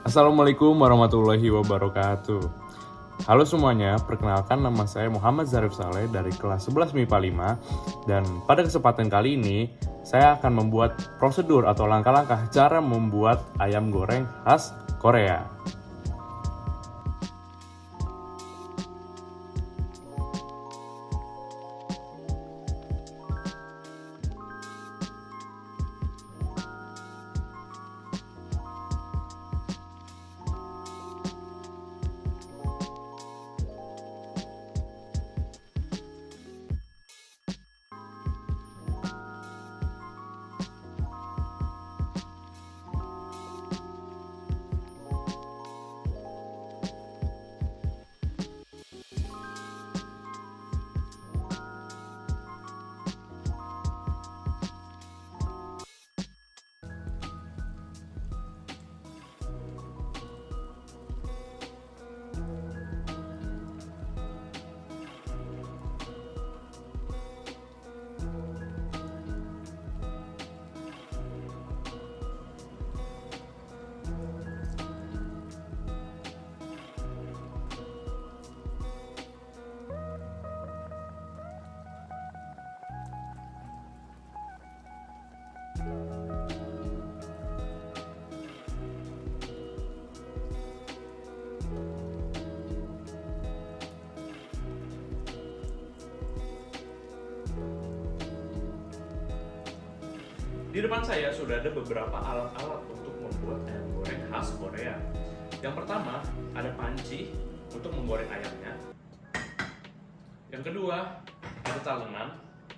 Assalamualaikum warahmatullahi wabarakatuh. Halo semuanya, perkenalkan nama saya Muhammad Zarif Saleh dari kelas 11 MIPA 5 dan pada kesempatan kali ini saya akan membuat prosedur atau langkah-langkah cara membuat ayam goreng khas Korea. Di depan saya sudah ada beberapa alat-alat untuk membuat ayam goreng khas Korea. Yang pertama, ada panci untuk menggoreng ayamnya. Yang kedua, ada talenan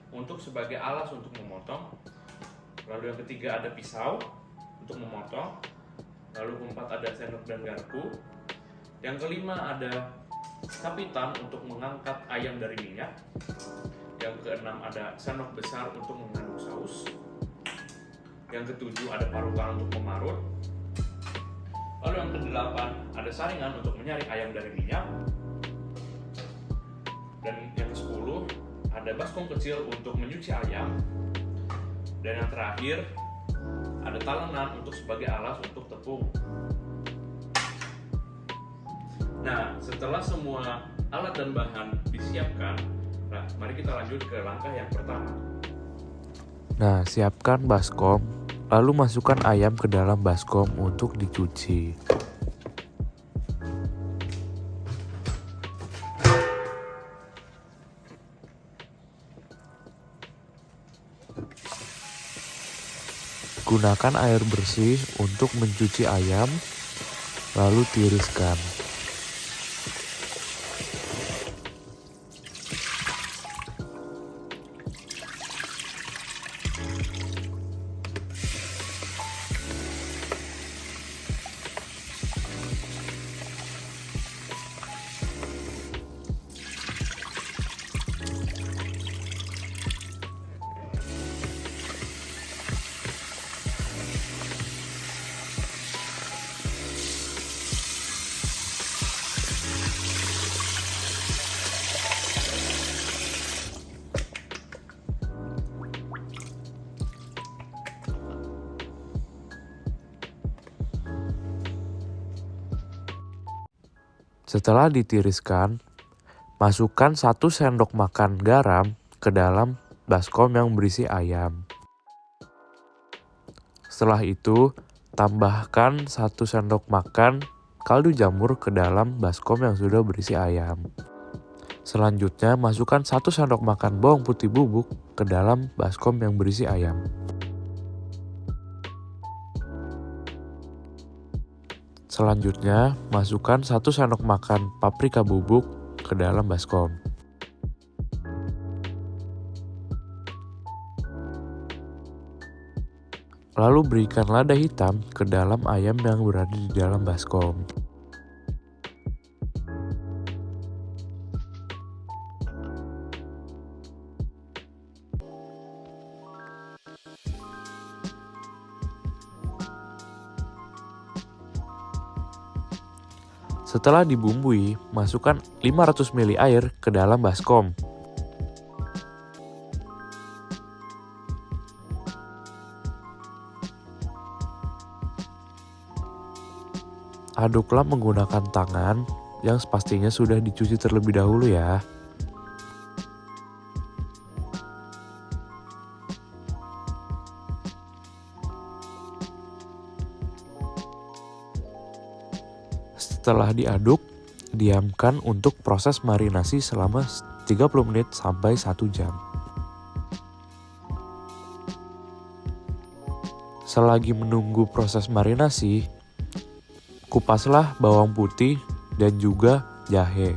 untuk sebagai alas untuk memotong. Lalu yang ketiga ada pisau untuk memotong. Lalu keempat ada sendok dan garpu. Yang kelima ada kapitan untuk mengangkat ayam dari minyak. Yang keenam ada sendok besar untuk mengaduk saus. Yang ketujuh ada parutan untuk memarut. Lalu yang kedelapan ada saringan untuk menyaring ayam dari minyak. Dan yang ke-10 ada baskom kecil untuk menyuci ayam. Dan yang terakhir ada talenan untuk sebagai alas untuk tepung. Nah, setelah semua alat dan bahan disiapkan, mari kita lanjut ke langkah yang pertama. Nah, siapkan baskom, lalu masukkan ayam ke dalam baskom untuk dicuci. Gunakan air bersih untuk mencuci ayam, lalu tiriskan. Setelah ditiriskan, masukkan 1 sendok makan garam ke dalam baskom yang berisi ayam. Setelah itu, tambahkan 1 sendok makan kaldu jamur ke dalam baskom yang sudah berisi ayam. Selanjutnya, masukkan 1 sendok makan bawang putih bubuk ke dalam baskom yang berisi ayam. Selanjutnya, masukkan 1 sendok makan paprika bubuk ke dalam baskom. Lalu berikan lada hitam ke dalam ayam yang berada di dalam baskom. Setelah dibumbui, masukkan 500 ml air ke dalam baskom. Aduklah menggunakan tangan yang pastinya sudah dicuci terlebih dahulu ya. Setelah diaduk, diamkan untuk proses marinasi selama 30 menit sampai 1 jam. Selagi menunggu proses marinasi, kupaslah bawang putih dan juga jahe.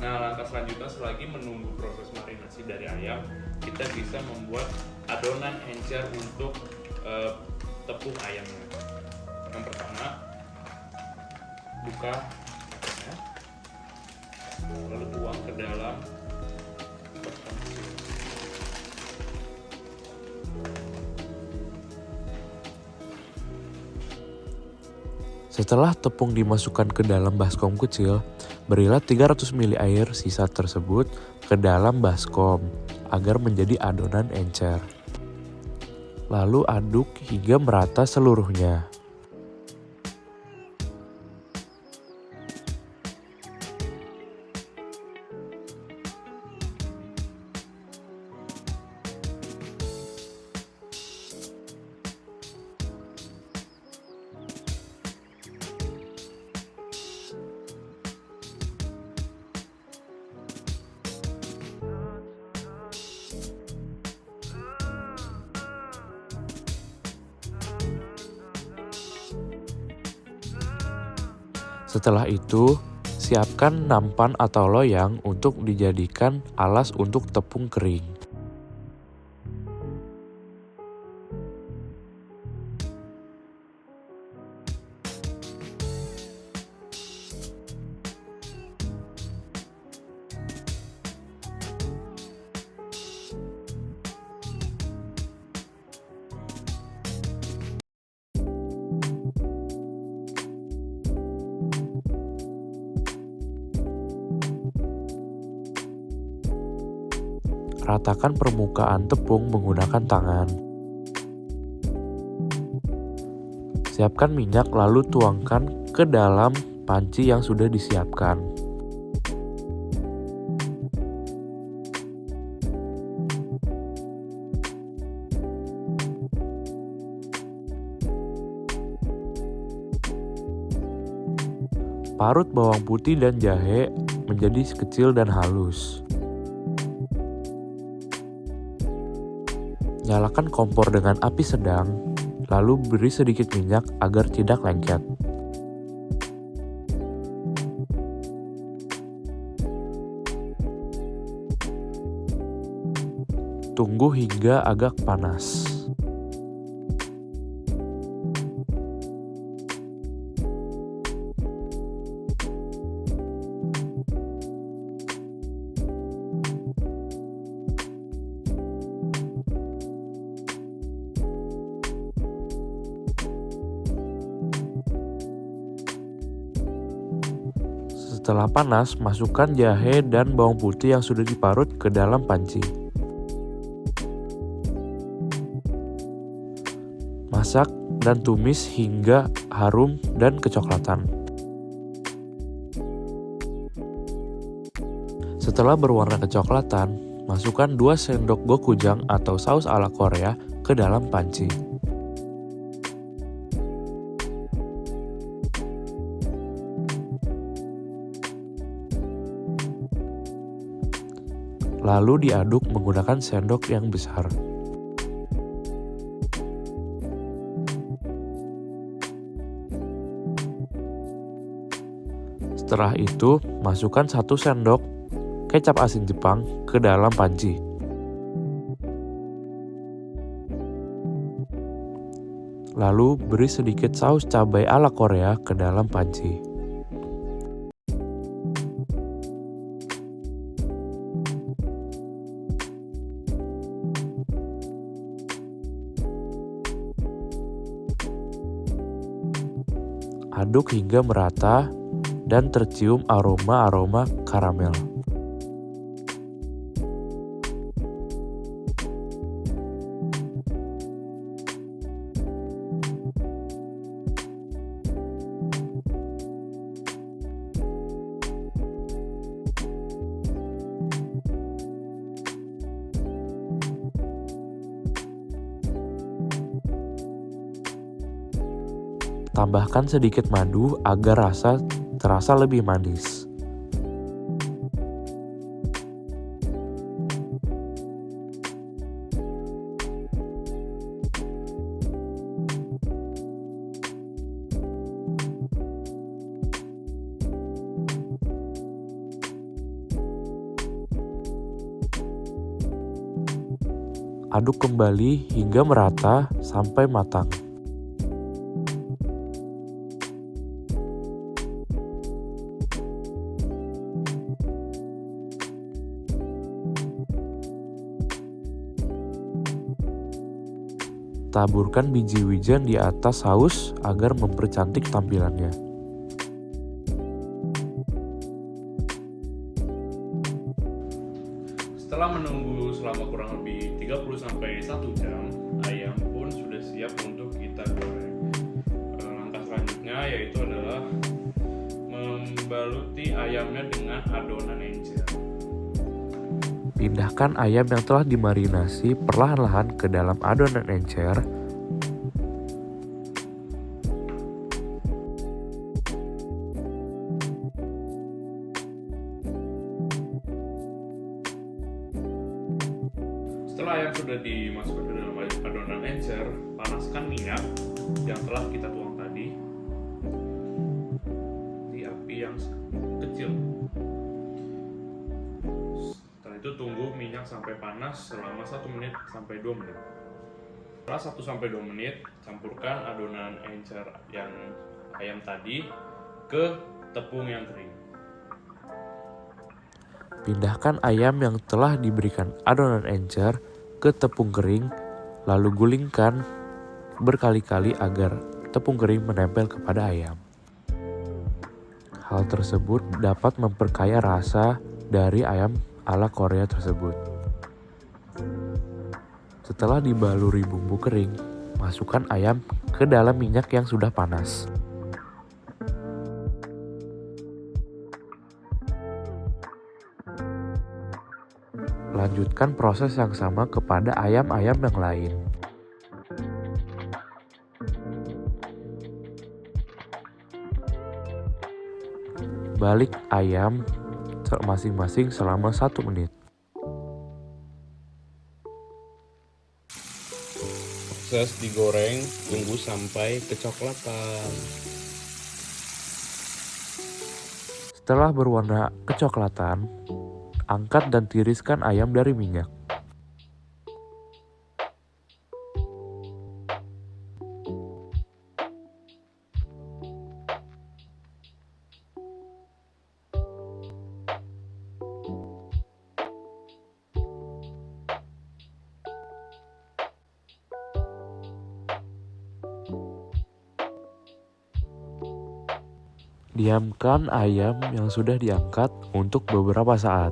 Nah, langkah selanjutnya selagi menunggu proses marinasi dari ayam, kita bisa membuat adonan encer untuk tepung ayamnya. Yang pertama, buka ya, lalu tuang ke dalam baskom. Setelah tepung dimasukkan ke dalam baskom kecil, berilah 300 ml air sisa tersebut ke dalam baskom agar menjadi adonan encer. Lalu aduk hingga merata seluruhnya. Setelah itu, siapkan nampan atau loyang untuk dijadikan alas untuk tepung kering. Ratakan permukaan tepung menggunakan tangan. Siapkan minyak lalu tuangkan ke dalam panci yang sudah disiapkan. Parut bawang putih dan jahe menjadi kecil dan halus. Nyalakan kompor dengan api sedang, lalu beri sedikit minyak agar tidak lengket. Tunggu hingga agak panas. Setelah panas, masukkan jahe dan bawang putih yang sudah diparut ke dalam panci. Masak dan tumis hingga harum dan kecoklatan. Setelah berwarna kecoklatan, masukkan 2 sendok gokujang atau saus ala Korea ke dalam panci. Lalu diaduk menggunakan sendok yang besar. Setelah itu, masukkan 1 sendok kecap asin Jepang ke dalam panci. Lalu beri sedikit saus cabai ala Korea ke dalam panci. Aduk hingga merata dan tercium aroma-aroma karamel. Tambahkan sedikit madu agar rasa terasa lebih manis. Aduk kembali hingga merata sampai matang. Taburkan biji wijen di atas saus agar mempercantik tampilannya. Setelah menunggu selama kurang lebih 30-1 jam, ayam pun sudah siap untuk kita goreng. Langkah selanjutnya yaitu adalah membaluti ayamnya dengan adonan encer. Pindahkan ayam yang telah dimarinasi perlahan-lahan ke dalam adonan encer. Setelah ayam sudah dimasukkan ke dalam adonan encer, panaskan minyak yang telah kita tuang tadi di api yang kecil. Setelah itu tunggu minyak sampai panas selama 1 menit sampai 2 menit. Setelah 1 sampai 2 menit, campurkan adonan encer yang ayam tadi ke tepung yang kering. Pindahkan ayam yang telah diberikan adonan encer ke tepung kering, lalu gulingkan berkali-kali agar tepung kering menempel kepada ayam. Hal tersebut dapat memperkaya rasa dari ayam ala Korea tersebut. Setelah dibaluri bumbu kering, masukkan ayam ke dalam minyak yang sudah panas. Lanjutkan proses yang sama kepada ayam-ayam yang lain. Balik ayam masing-masing selama 1 menit. Proses digoreng, tunggu sampai kecoklatan. Setelah berwarna kecoklatan, angkat dan tiriskan ayam dari minyak. Diamkan ayam yang sudah diangkat untuk beberapa saat.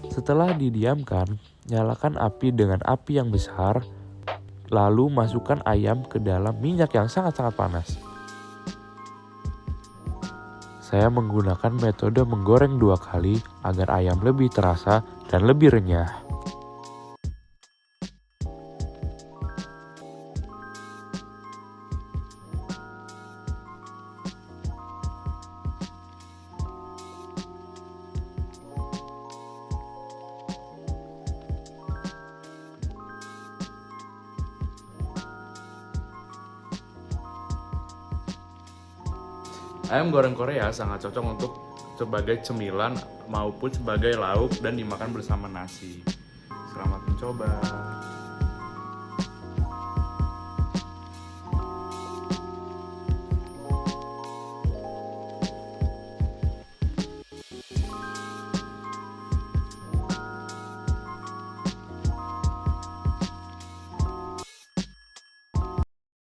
Setelah didiamkan, nyalakan api dengan api yang besar, lalu masukkan ayam ke dalam minyak yang sangat-sangat panas. Saya menggunakan metode menggoreng 2 kali agar ayam lebih terasa dan lebih renyah. Ayam goreng Korea sangat cocok untuk sebagai cemilan maupun sebagai lauk dan dimakan bersama nasi. Selamat mencoba.